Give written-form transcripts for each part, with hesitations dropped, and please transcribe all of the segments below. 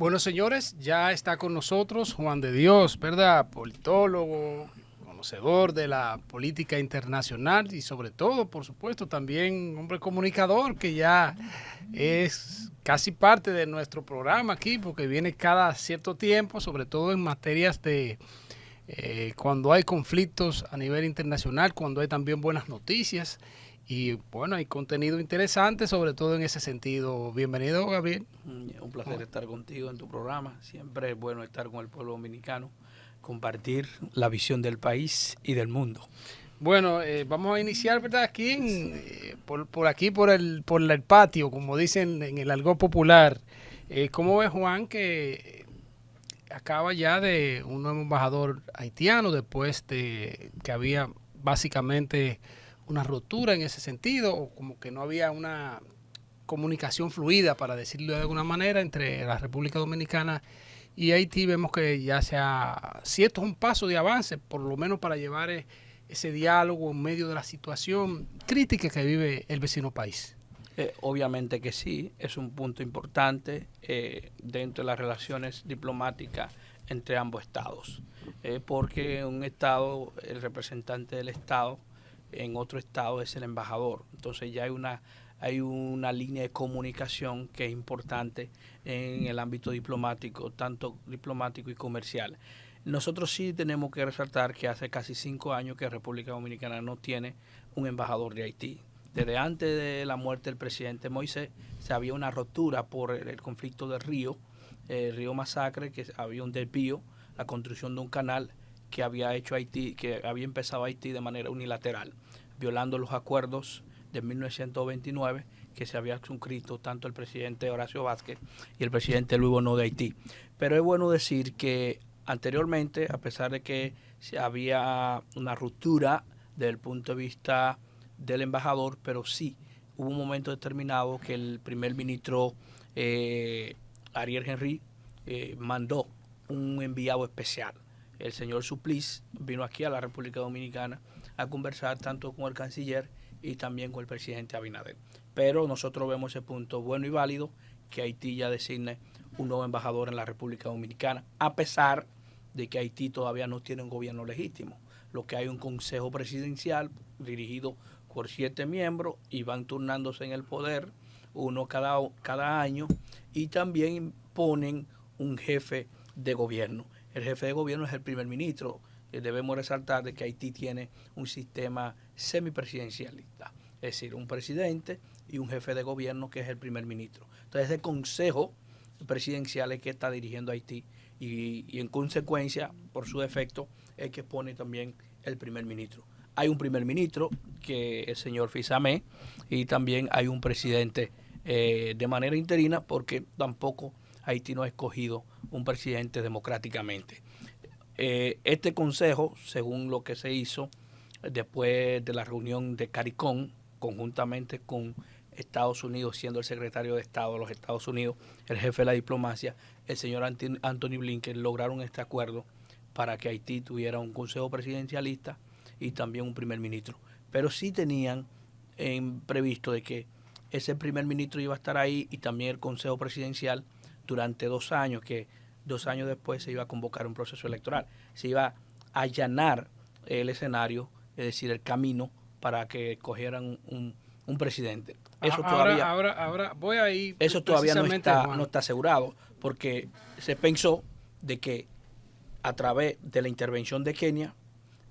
Bueno, señores, ya está con nosotros Juan de Dios, ¿verdad? Politólogo, conocedor de la política internacional y sobre todo, por supuesto, también hombre comunicador que ya es casi parte de nuestro programa aquí porque viene cada cierto tiempo, sobre todo en materias de cuando hay conflictos a nivel internacional, cuando hay también buenas noticias y bueno, hay contenido interesante, sobre todo en ese sentido. Bienvenido, Gabriel. Un placer estar contigo en tu programa. Siempre es bueno estar con el pueblo dominicano, compartir la visión del país y del mundo. Bueno, vamos a iniciar, ¿verdad? Aquí por aquí, por el patio, como dicen en el argot popular. ¿Cómo ve Juan que acaba ya de un nuevo embajador haitiano después de que había básicamente una rotura en ese sentido, o como que no había una comunicación fluida, para decirlo de alguna manera, entre la República Dominicana y Haití? Vemos que ya sea, si esto es un paso de avance, por lo menos para llevar ese diálogo en medio de la situación crítica que vive el vecino país. Obviamente que sí, es un punto importante dentro de las relaciones diplomáticas entre ambos estados, porque un estado, el representante del estado en otro estado es el embajador. Entonces ya hay una línea de comunicación que es importante en el ámbito diplomático, tanto diplomático y comercial. Nosotros sí tenemos que resaltar que hace casi 5 años que República Dominicana no tiene un embajador de Haití. Desde antes de la muerte del presidente Moisés, se había una rotura por el conflicto del río, el río Masacre, que había un desvío, la construcción de un canal que había hecho Haití, que había empezado Haití de manera unilateral, violando los acuerdos de 1929 que se había suscrito tanto el presidente Horacio Vázquez y el presidente Luis Bonó de Haití. Pero es bueno decir que anteriormente, a pesar de que había una ruptura desde el punto de vista del embajador, pero sí hubo un momento determinado que el primer ministro Ariel Henry mandó un enviado especial. El señor Suplicy vino aquí a la República Dominicana a conversar tanto con el canciller y también con el presidente Abinader. Pero nosotros vemos ese punto bueno y válido, que Haití ya designe un nuevo embajador en la República Dominicana, a pesar de que Haití todavía no tiene un gobierno legítimo. Lo que hay un consejo presidencial dirigido por 7 miembros y van turnándose en el poder, uno cada año, y también ponen un jefe de gobierno. El jefe de gobierno es el primer ministro. Debemos resaltar de que Haití tiene un sistema semipresidencialista, es decir, un presidente y un jefe de gobierno que es el primer ministro. Entonces, el consejo presidencial es que está dirigiendo Haití y en consecuencia, por su defecto, es que pone también el primer ministro. Hay un primer ministro, que es el señor Fisamé, y también hay un presidente de manera interina, porque tampoco Haití no ha escogido un presidente democráticamente. Este consejo, según lo que se hizo después de la reunión de CARICOM, conjuntamente con Estados Unidos, siendo el secretario de Estado de los Estados Unidos, el jefe de la diplomacia, el señor Anthony Blinken, lograron este acuerdo para que Haití tuviera un consejo presidencialista y también un primer ministro. Pero sí tenían previsto de que ese primer ministro iba a estar ahí y también el consejo presidencial durante 2 años, que 2 años después se iba a convocar un proceso electoral. Se iba a allanar el escenario, es decir, el camino para que cogieran un presidente. Ahora voy ahí Eso todavía precisamente, no Juan. está asegurado, porque se pensó de que a través de la intervención de Kenia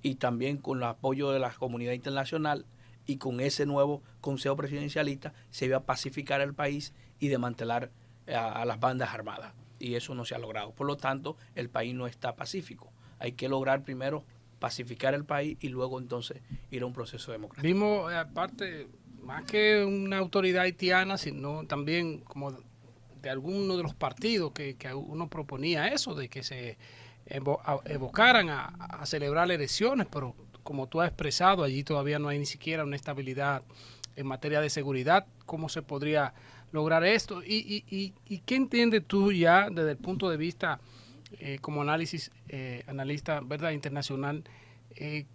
y también con el apoyo de la comunidad internacional y con ese nuevo consejo presidencialista se iba a pacificar el país y desmantelar a las bandas armadas. Y eso no se ha logrado. Por lo tanto, el país no está pacífico. Hay que lograr primero pacificar el país y luego entonces ir a un proceso democrático. Vimos, aparte, más que una autoridad haitiana, sino también como de alguno de los partidos que uno proponía eso, de que se evocaran a celebrar elecciones, pero como tú has expresado, allí todavía no hay ni siquiera una estabilidad en materia de seguridad. ¿Cómo se podría lograr esto? ¿Y qué entiendes tú ya desde el punto de vista como analista, ¿verdad?, internacional, eh,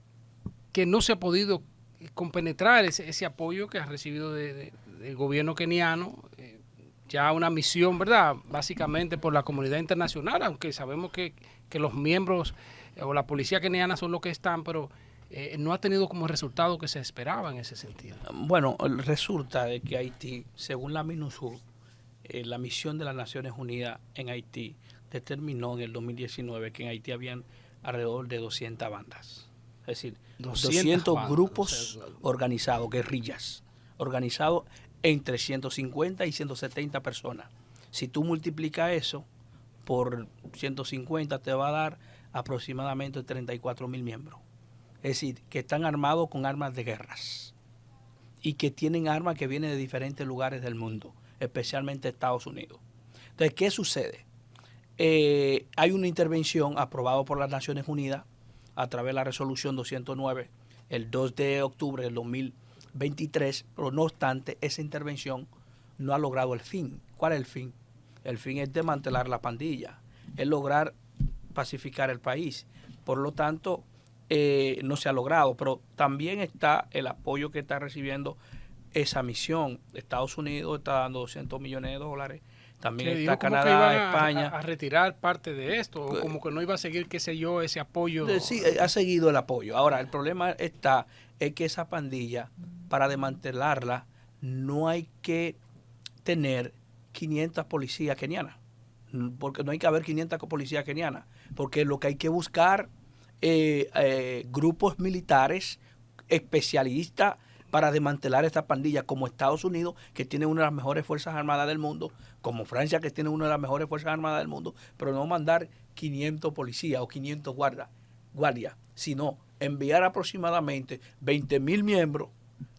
que no se ha podido compenetrar ese apoyo que ha recibido del gobierno keniano, ya una misión, ¿verdad? Básicamente por la comunidad internacional, aunque sabemos que los miembros o la policía keniana son los que están, pero no ha tenido como resultado que se esperaba en ese sentido. Bueno, resulta de que Haití, según la MINUSUR, la misión de las Naciones Unidas en Haití determinó en el 2019 que en Haití habían alrededor de 200 bandas. Es decir, 200 bandas, grupos organizados, guerrillas, organizados entre 150 y 170 personas. Si tú multiplicas eso por 150, te va a dar aproximadamente 34.000 miembros. Es decir, que están armados con armas de guerras y que tienen armas que vienen de diferentes lugares del mundo, especialmente Estados Unidos. Entonces, ¿qué sucede? Hay una intervención aprobada por las Naciones Unidas a través de la resolución 209 el 2 de octubre del 2023, pero no obstante, esa intervención no ha logrado el fin. ¿Cuál es el fin? El fin es desmantelar la pandilla, es lograr pacificar el país. Por lo tanto, no se ha logrado, pero también está el apoyo que está recibiendo esa misión. Estados Unidos está dando 200 millones de dólares, también está Canadá, España. A retirar parte de esto, o como que no iba a seguir, qué sé yo, ese apoyo. Sí, ha seguido el apoyo. Ahora, el problema es que esa pandilla, para desmantelarla, no hay que tener 500 policías kenianas, porque no hay que haber 500 policías kenianas, porque lo que hay que buscar grupos militares especialistas para desmantelar esta pandilla, como Estados Unidos, que tiene una de las mejores fuerzas armadas del mundo, como Francia, que tiene una de las mejores fuerzas armadas del mundo, pero no mandar 500 policías o 500 guardias, sino enviar aproximadamente 20.000 miembros,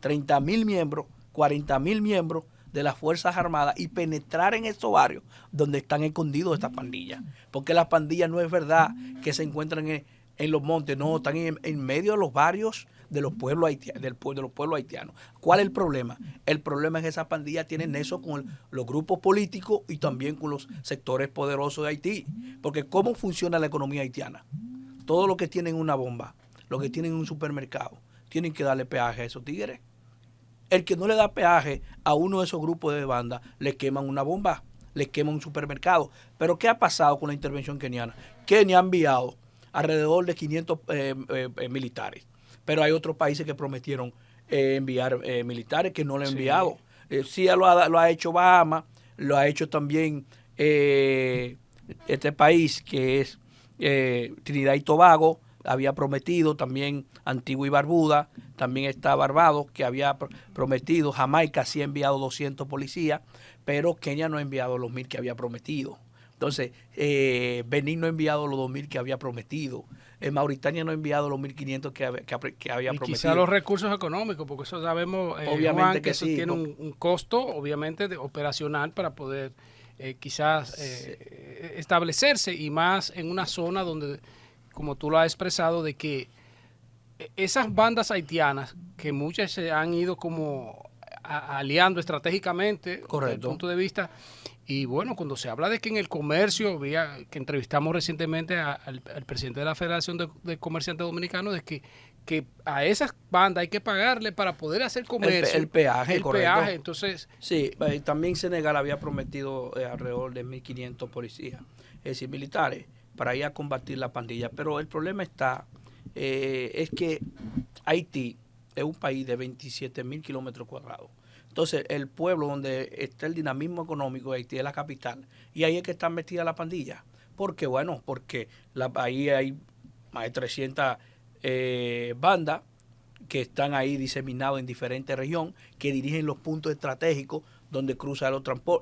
30.000 miembros, 40.000 miembros de las Fuerzas Armadas y penetrar en estos barrios donde están escondidos estas pandillas. Porque las pandillas no es verdad que se encuentran en los montes, no, están en medio de los barrios de los pueblos haitianos. ¿Cuál es el problema? El problema es que esa pandilla tiene nexo con los grupos políticos y también con los sectores poderosos de Haití. Porque ¿cómo funciona la economía haitiana? Todos los que tienen una bomba, los que tienen un supermercado, tienen que darle peaje a esos tigres. El que no le da peaje a uno de esos grupos de banda, le queman una bomba, le queman un supermercado. Pero ¿qué ha pasado con la intervención keniana? Kenia ha enviado alrededor de 500 militares. Pero hay otros países que prometieron enviar militares que no lo han enviado. Sí, lo ha hecho Bahamas, lo ha hecho también este país que es Trinidad y Tobago, había prometido, también Antigua y Barbuda, también está Barbados, que había prometido, Jamaica sí ha enviado 200 policías, pero Kenia no ha enviado los 1.000 que había prometido. Entonces, Benín no ha enviado los 2.000 que había prometido. Mauritania no ha enviado los 1.500 que había prometido. Quizá los recursos económicos, porque eso sabemos, obviamente, Juan, que sí, eso tiene un costo, obviamente, operacional para poder quizás establecerse, y más en una zona donde, como tú lo has expresado, de que esas bandas haitianas, que muchas se han ido como aliando estratégicamente, desde el punto de vista. Y bueno, cuando se habla de que en el comercio, que entrevistamos recientemente al presidente de la Federación de Comerciantes Dominicanos, de que a esas bandas hay que pagarle para poder hacer comercio. El peaje, correcto. Entonces, sí, también Senegal había prometido alrededor de 1.500 policías, es decir, militares, para ir a combatir la pandilla. Pero el problema es que Haití es un país de 27.000 kilómetros cuadrados. Entonces, el pueblo donde está el dinamismo económico de Haití es la capital. Y ahí es que están metidas la pandilla. ¿Por qué? Bueno, porque ahí hay más de 300 bandas que están ahí diseminadas en diferentes regiones, que dirigen los puntos estratégicos donde cruza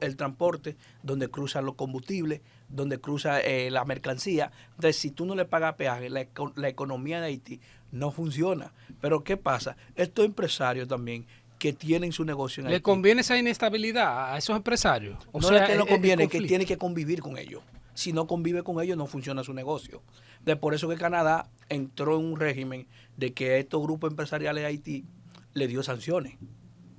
el transporte, donde cruzan los combustibles, donde cruza la mercancía. Entonces, si tú no le pagas peaje, la economía de Haití no funciona. Pero ¿qué pasa? Estos empresarios también que tienen su negocio en Haití. ¿Le conviene esa inestabilidad a esos empresarios? No es que no conviene, es que tiene que convivir con ellos. Si no convive con ellos, no funciona su negocio. Por eso que Canadá entró en un régimen de que a estos grupos empresariales de Haití le dio sanciones.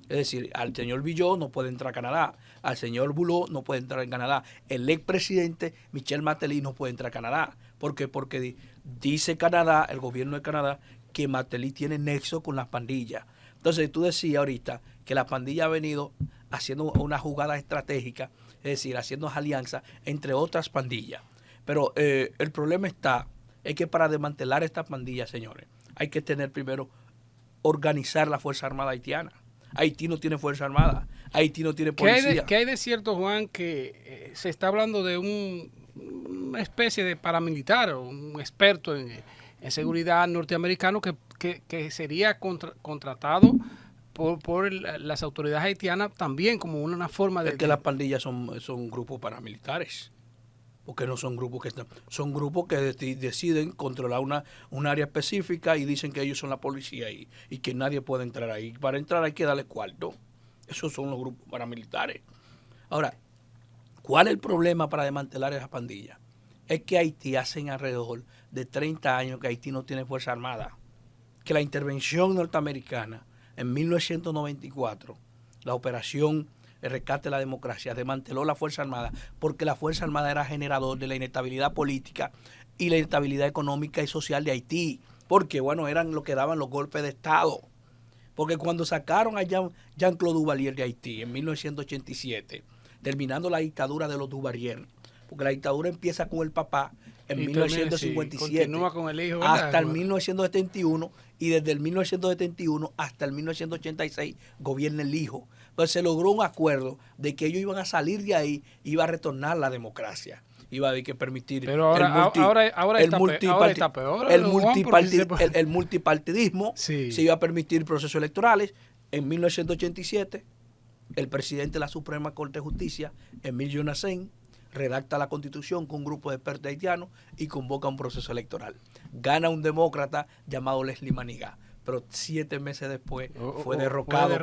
Es decir, al señor Villot no puede entrar a Canadá, al señor Boulot no puede entrar en Canadá, el expresidente Michel Martelly no puede entrar a Canadá. ¿Por qué? Porque dice Canadá, el gobierno de Canadá, que Martelly tiene nexo con las pandillas. Entonces, tú decías ahorita que la pandilla ha venido haciendo una jugada estratégica decir, haciendo alianzas entre otras pandillas. Pero el problema es que para desmantelar esta pandilla, señores, hay que tener primero, organizar la Fuerza Armada haitiana. Haití no tiene Fuerza Armada, Haití no tiene policía. ¿Qué hay de cierto, Juan, que se está hablando de una especie de paramilitar o un experto en seguridad norteamericano que sería contratado por las autoridades haitianas también como una forma de... Es que las pandillas son grupos paramilitares, porque no son grupos son grupos que deciden controlar un área específica y dicen que ellos son la policía y que nadie puede entrar ahí. Para entrar hay que darle cuarto. Esos son los grupos paramilitares. Ahora, ¿cuál es el problema para desmantelar esas pandillas? Es que Haití hace alrededor de 30 años que Haití no tiene Fuerza Armada. Que la intervención norteamericana en 1994, la operación El Rescate de la Democracia, desmanteló la Fuerza Armada porque la Fuerza Armada era generador de la inestabilidad política y la inestabilidad económica y social de Haití. Porque, bueno, eran lo que daban los golpes de Estado. Porque cuando sacaron a Jean-Claude Duvalier de Haití en 1987, terminando la dictadura de los Duvalier, porque la dictadura empieza con el papá en 1957, continúa con el hijo, hasta el 1971, y desde el 1971 hasta el 1986 gobierna el hijo. Entonces se logró un acuerdo de que ellos iban a salir de ahí, iba a retornar la democracia. Iba a haber que permitir pero ahora está peor. El multipartidismo, sí. Se iba a permitir procesos electorales. En 1987, el presidente de la Suprema Corte de Justicia, Emile Jonassen, redacta la Constitución con un grupo de expertos haitianos y convoca un proceso electoral. Gana un demócrata llamado Leslie Manigat, pero 7 meses después fue derrocado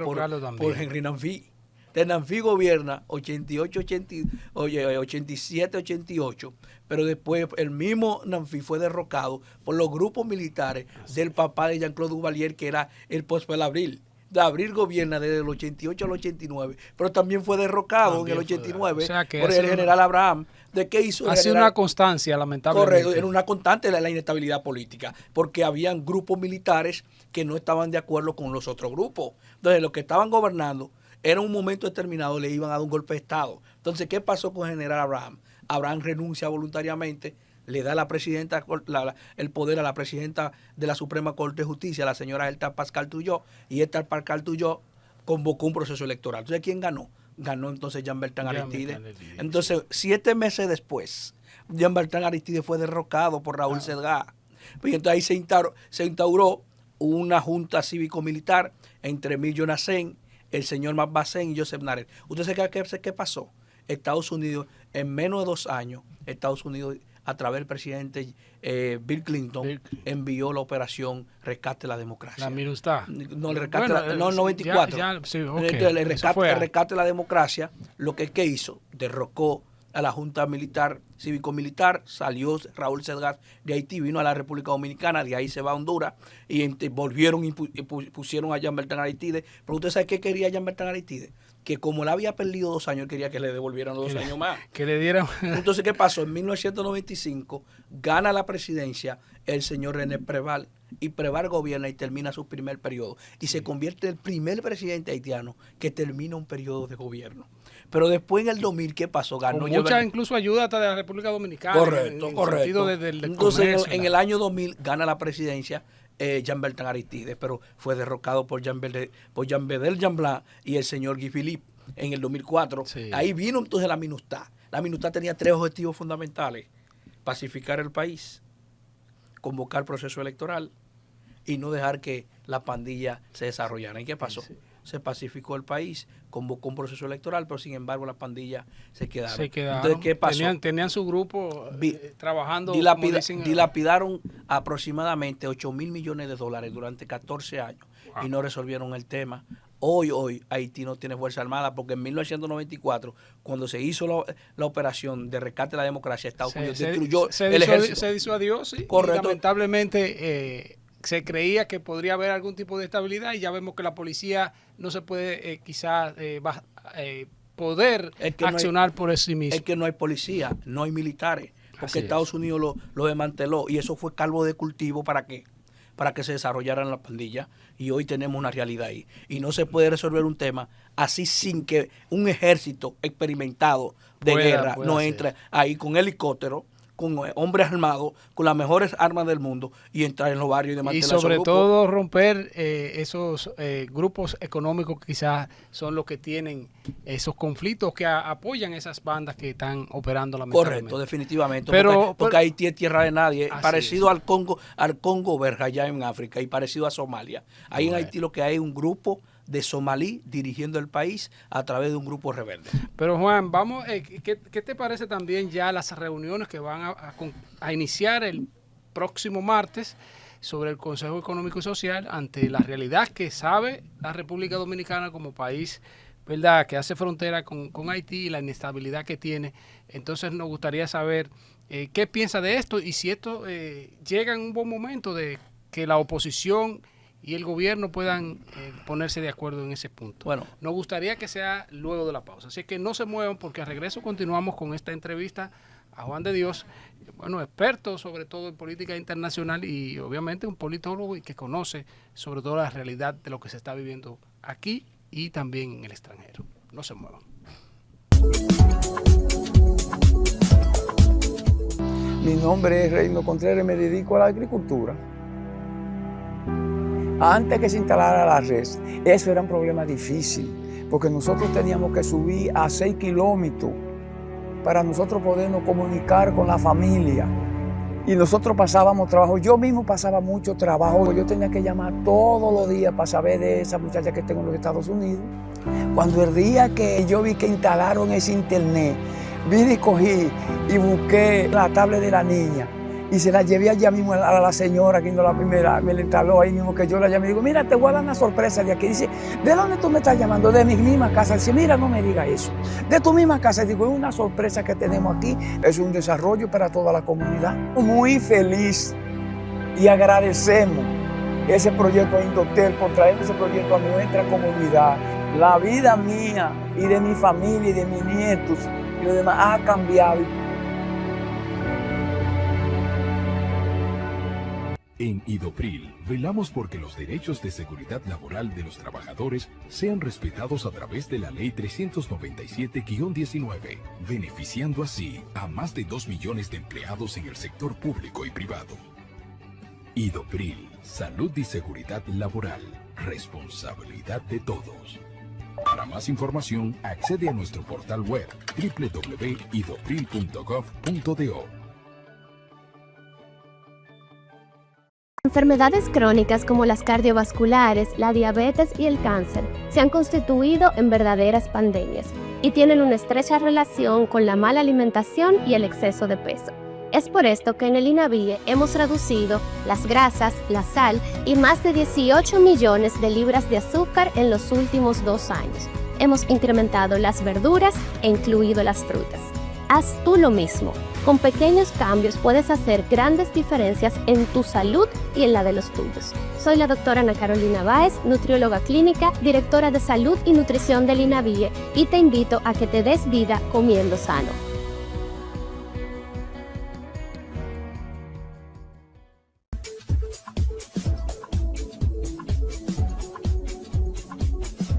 por Henry Nanfi. Nanfi gobierna 87-88, pero después el mismo Nanfi fue derrocado por los grupos militares del papá de Jean-Claude Duvalier, que era el Prosper Abril. Abril gobierna desde el 88 al 89, pero también fue derrocado en el 89 por el general Abraham. ¿De qué hizo? Ha sido una constancia, lamentablemente. Correcto, era una constante de la inestabilidad política, porque habían grupos militares que no estaban de acuerdo con los otros grupos. Entonces, los que estaban gobernando, era un momento determinado, le iban a dar un golpe de Estado. Entonces, ¿qué pasó con el general Abraham? Abraham renuncia voluntariamente, le da el poder a la presidenta de la Suprema Corte de Justicia, la señora Elta Pascal Tuyó, y Elta Pascal Tuyó convocó un proceso electoral. Entonces, ¿quién ganó? Ganó entonces Jean-Bertrand Aristide. Entonces, 7 meses después, Jean-Bertrand Aristide fue derrocado por Raúl Sedgá. Y entonces ahí se instauró una junta cívico-militar entre Emile Jonassen, el señor Mabacén y Joseph Naret. ¿Usted sabe qué pasó? Estados Unidos, en menos de 2 años, Estados Unidos, a través del presidente Bill Clinton, envió la operación Rescate de la Democracia. La MINUSTAH. No, el rescate, no, el 94. Sí, okay. El rescate de la Democracia, lo que hizo, derrocó a la Junta Militar, Cívico-Militar, salió Raúl Sedgá de Haití, vino a la República Dominicana, de ahí se va a Honduras, y volvieron y pusieron a Jean-Bertrand Aristide. Pero usted sabe qué quería Jean-Bertrand Aristide, que como él había perdido 2 años, quería que le devolvieran los 2 años más. Que le dieran. Entonces, ¿qué pasó? En 1995 gana la presidencia el señor René Preval, y Preval gobierna y termina su primer periodo. Y se convierte en el primer presidente haitiano que termina un periodo de gobierno. Pero después en el 2000, ¿qué pasó? Ganó con mucha incluso ayuda hasta de la República Dominicana. Correcto. Entonces, en el año 2000 gana la presidencia Jean-Bertrand Aristide, pero fue derrocado por Jean-Bedel Jean-Blanc y el señor Guy Philippe en el 2004. Sí. Ahí vino entonces la MINUSTAH. La MINUSTAH tenía 3 objetivos fundamentales: pacificar el país, convocar proceso electoral y no dejar que la pandilla se desarrollara. ¿Y qué pasó? Sí. Se pacificó el país, convocó un proceso electoral, pero sin embargo las pandillas se quedaron. Entonces, ¿qué pasó? Tenían su grupo trabajando. Dilapidaron aproximadamente $8,000 millones durante 14 años y no resolvieron el tema. Hoy Haití no tiene Fuerza Armada porque en 1994, cuando se hizo la operación de rescate de la democracia, Estados Unidos destruyó el ejército. Se disuadió, sí. Correcto. Y lamentablemente se creía que podría haber algún tipo de estabilidad y ya vemos que la policía no se puede quizás poder accionar por sí mismo. Es que no hay policía, no hay militares, porque Estados Unidos lo desmanteló y eso fue calvo de cultivo. ¿Para qué? para que se desarrollaran la pandilla y hoy tenemos una realidad ahí. Y no se puede resolver un tema así sin que un ejército experimentado de guerra no entre ahí con helicóptero, con hombres armados, con las mejores armas del mundo y entrar en los barrios y desmantelar. Y sobre todo romper esos grupos económicos que quizás son los que tienen esos conflictos que apoyan esas bandas que están operando lamentablemente. Correcto, definitivamente. Porque Haití es tierra de nadie, parecido al Congo Belga allá en África y parecido a Somalia. Ahí en Haití lo que hay es un grupo de somalí dirigiendo el país a través de un grupo rebelde. Pero Juan, vamos, ¿qué te parece también ya las reuniones que van a iniciar el próximo martes sobre el Consejo Económico y Social ante la realidad que sabe la República Dominicana como país, ¿verdad?, que hace frontera con Haití y la inestabilidad que tiene? Entonces nos gustaría saber qué piensa de esto y si esto llega en un buen momento de que la oposición y el gobierno puedan ponerse de acuerdo en ese punto. Bueno, nos gustaría que sea luego de la pausa. Así que no se muevan porque al regreso continuamos con esta entrevista a Juan de Dios, bueno, experto sobre todo en política internacional y obviamente un politólogo y que conoce sobre todo la realidad de lo que se está viviendo aquí y también en el extranjero. No se muevan. Mi nombre es Reino Contreras y me dedico a la agricultura. Antes que se instalara la red, eso era un problema difícil, porque nosotros teníamos que subir a 6 kilómetros para nosotros podernos comunicar con la familia. Y nosotros pasábamos trabajo, yo mismo pasaba mucho trabajo, yo tenía que llamar todos los días para saber de esa muchacha que tengo en los Estados Unidos. Cuando el día que yo vi que instalaron ese internet, vine y cogí y busqué la tablet de la niña. Y se la llevé allá mismo a la señora que no la primera, me la instaló ahí mismo que yo la llamé. Digo, mira, te voy a dar una sorpresa de aquí. Dice, ¿de dónde tú me estás llamando? De mi misma casa. Dice, mira, no me digas eso. De tu misma casa. Digo, es una sorpresa que tenemos aquí. Es un desarrollo para toda la comunidad. Muy feliz y agradecemos ese proyecto Indotel por traer ese proyecto a nuestra comunidad. La vida mía y de mi familia y de mis nietos y lo demás ha cambiado. En Idopril, velamos porque los derechos de seguridad laboral de los trabajadores sean respetados a través de la Ley 397-19, beneficiando así a más de 2 millones de empleados en el sector público y privado. Idopril, salud y seguridad laboral, responsabilidad de todos. Para más información, accede a nuestro portal web www.idopril.gov.do. Enfermedades crónicas como las cardiovasculares, la diabetes y el cáncer se han constituido en verdaderas pandemias y tienen una estrecha relación con la mala alimentación y el exceso de peso. Es por esto que en el INAVIE hemos reducido las grasas, la sal y más de 18 millones de libras de azúcar en los últimos 2 años. Hemos incrementado las verduras e incluido las frutas. Haz tú lo mismo. Con pequeños cambios puedes hacer grandes diferencias en tu salud y en la de los tuyos. Soy la doctora Ana Carolina Báez, nutrióloga clínica, directora de salud y nutrición del INAVIE y te invito a que te des vida comiendo sano.